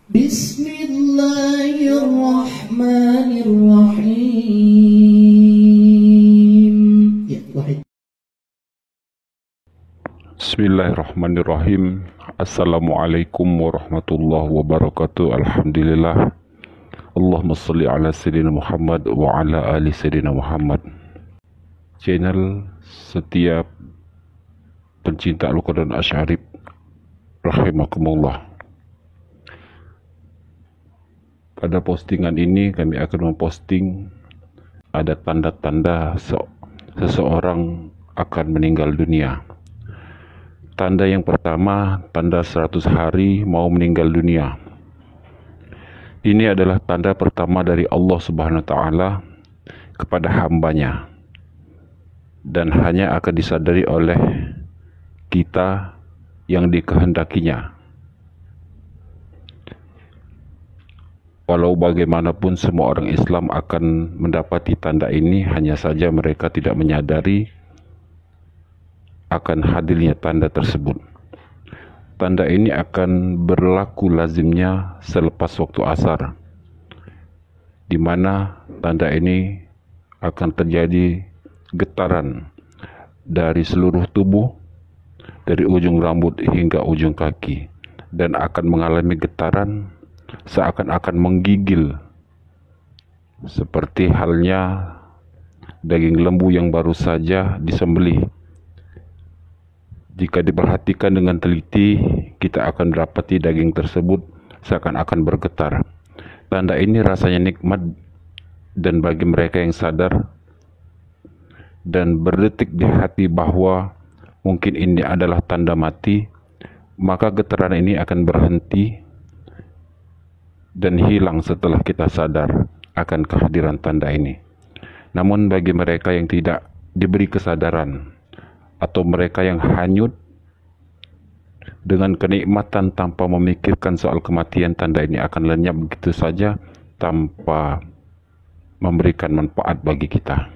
Bismillahirrahmanirrahim. Ya, wahid. Bismillahirrahmanirrahim. Assalamualaikum warahmatullahi wabarakatuh. Alhamdulillah. Allahumma salli ala Sayyidina Muhammad wa ala ali Sayyidina Muhammad. Channel setiap pencinta Al-Quran Asy'arif rahimakumullah. Pada postingan ini kami akan memposting ada tanda-tanda seseorang akan meninggal dunia. Tanda yang pertama, tanda 100 hari mau meninggal dunia. Ini adalah tanda pertama dari Allah Subhanahu wa Ta'ala kepada hambanya, dan hanya akan disadari oleh kita yang dikehendakinya. Walau bagaimanapun semua orang Islam akan mendapati tanda ini, hanya saja mereka tidak menyadari akan hadirnya tanda tersebut. Tanda ini akan berlaku lazimnya selepas waktu asar, di mana tanda ini akan terjadi getaran dari seluruh tubuh, dari ujung rambut hingga ujung kaki, dan akan mengalami getaran seakan-akan menggigil, seperti halnya daging lembu yang baru saja disembelih. Jika diperhatikan dengan teliti, kita akan dapati daging tersebut seakan-akan bergetar. Tanda ini rasanya nikmat, dan bagi mereka yang sadar dan berdetik di hati bahwa mungkin ini adalah tanda mati, maka getaran ini akan berhenti dan hilang setelah kita sadar akan kehadiran tanda ini. Namun bagi mereka yang tidak diberi kesadaran, atau mereka yang hanyut dengan kenikmatan tanpa memikirkan soal kematian, tanda ini akan lenyap begitu saja tanpa memberikan manfaat bagi kita.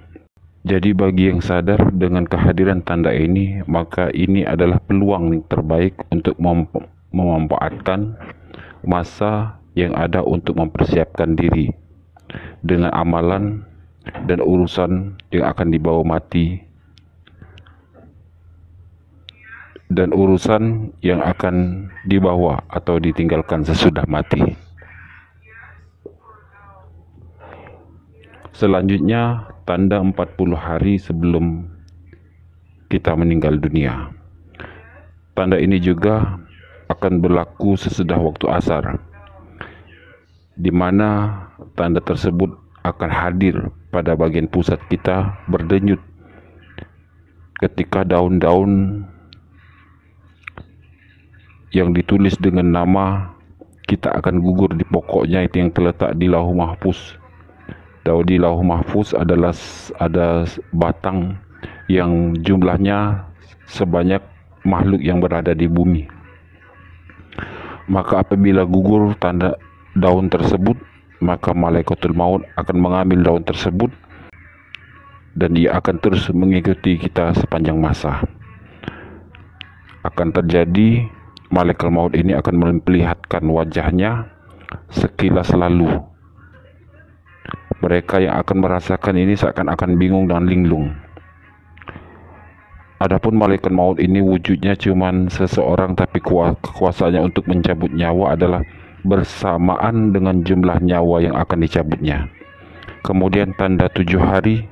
Jadi bagi yang sadar dengan kehadiran tanda ini, maka ini adalah peluang yang terbaik untuk memanfaatkan masa yang ada untuk mempersiapkan diri dengan amalan dan urusan yang akan dibawa mati, dan urusan yang akan dibawa atau ditinggalkan sesudah mati. Selanjutnya, tanda 40 hari sebelum kita meninggal dunia. Tanda ini juga akan berlaku sesudah waktu asar, di mana tanda tersebut akan hadir pada bagian pusat kita berdenyut ketika daun-daun yang ditulis dengan nama kita akan gugur di pokoknya, itu yang terletak di Lauh Mahfuz. Di Lauh Mahfuz adalah ada batang yang jumlahnya sebanyak makhluk yang berada di bumi. Maka apabila gugur tanda daun tersebut, maka malaikatul maut akan mengambil daun tersebut, dan dia akan terus mengikuti kita sepanjang masa. Akan terjadi, malaikat maut ini akan memperlihatkan wajahnya sekilas lalu. Mereka yang akan merasakan ini seakan-akan bingung dan linglung. Adapun malaikat maut ini wujudnya cuman seseorang, tapi kekuasaannya untuk mencabut nyawa adalah bersamaan dengan jumlah nyawa yang akan dicabutnya. Kemudian tanda 7 hari,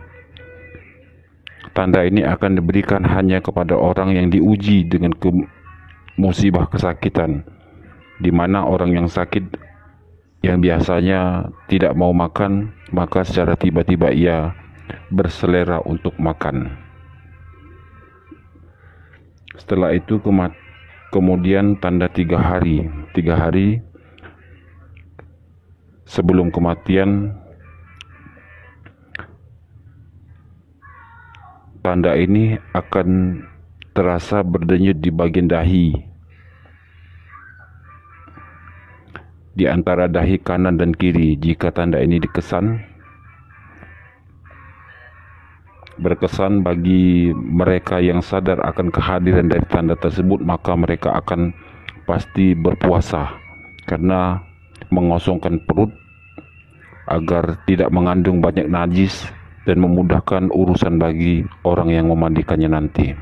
tanda ini akan diberikan hanya kepada orang yang diuji dengan musibah kesakitan, di mana orang yang sakit yang biasanya tidak mau makan, maka secara tiba-tiba ia berselera untuk makan. Setelah itu kemudian tanda 3 hari sebelum kematian, tanda ini akan terasa berdenyut di bagian dahi, di antara dahi kanan dan kiri. Jika tanda ini berkesan bagi mereka yang sadar akan kehadiran dari tanda tersebut, maka mereka akan pasti berpuasa, karena mengosongkan perut agar tidak mengandung banyak najis dan memudahkan urusan bagi orang yang memandikannya nanti.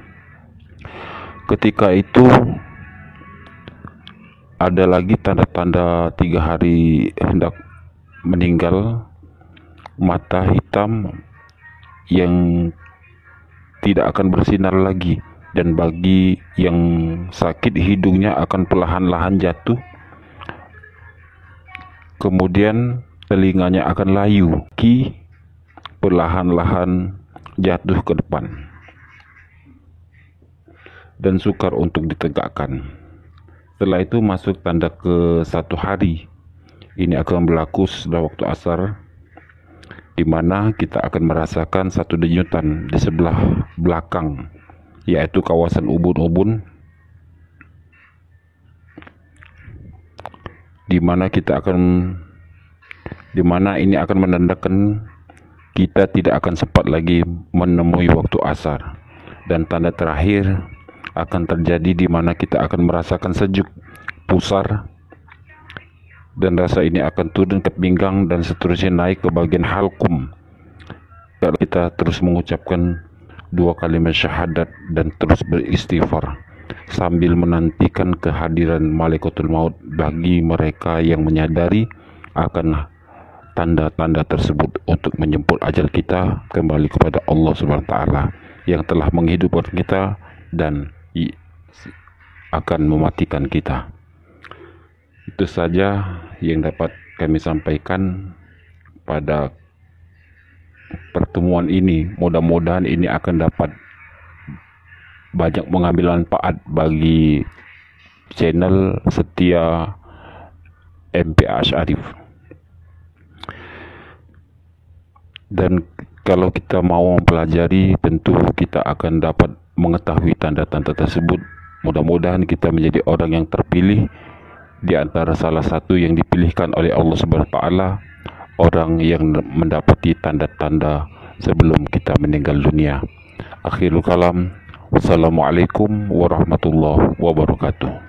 Ketika itu ada lagi tanda-tanda 3 hari hendak meninggal, mata hitam yang tidak akan bersinar lagi, dan bagi yang sakit hidungnya akan perlahan-lahan jatuh, kemudian telinganya akan layu, perlahan-lahan jatuh ke depan dan sukar untuk ditegakkan. Setelah itu masuk tanda ke 1 hari. Ini akan berlaku setelah waktu asar, di mana kita akan merasakan satu denyutan di sebelah belakang, yaitu kawasan ubun-ubun, di mana ini akan menandakan kita tidak akan sempat lagi menemui waktu asar. Dan tanda terakhir akan terjadi di mana kita akan merasakan sejuk, pusar, dan rasa ini akan turun ke pinggang dan seterusnya naik ke bagian halkum. Kalau kita terus mengucapkan 2 kalimat syahadat dan terus beristighfar sambil menantikan kehadiran malaikatul maut bagi mereka yang menyadari akan tanda-tanda tersebut untuk menjemput ajal kita kembali kepada Allah Subhanahu wa taala yang telah menghidupkan kita dan akan mematikan kita. Itu saja yang dapat kami sampaikan pada pertemuan ini. Mudah-mudahan ini akan dapat banyak mengambil manfaat bagi channel setia MPA Asy'arif. Dan kalau kita mau mempelajari, tentu kita akan dapat mengetahui tanda-tanda tersebut. Mudah-mudahan kita menjadi orang yang terpilih di antara salah satu yang dipilihkan oleh Allah Subhanahu wa taala, orang yang mendapati tanda-tanda sebelum kita meninggal dunia. Akhirul kalam, wassalamualaikum warahmatullahi wabarakatuh.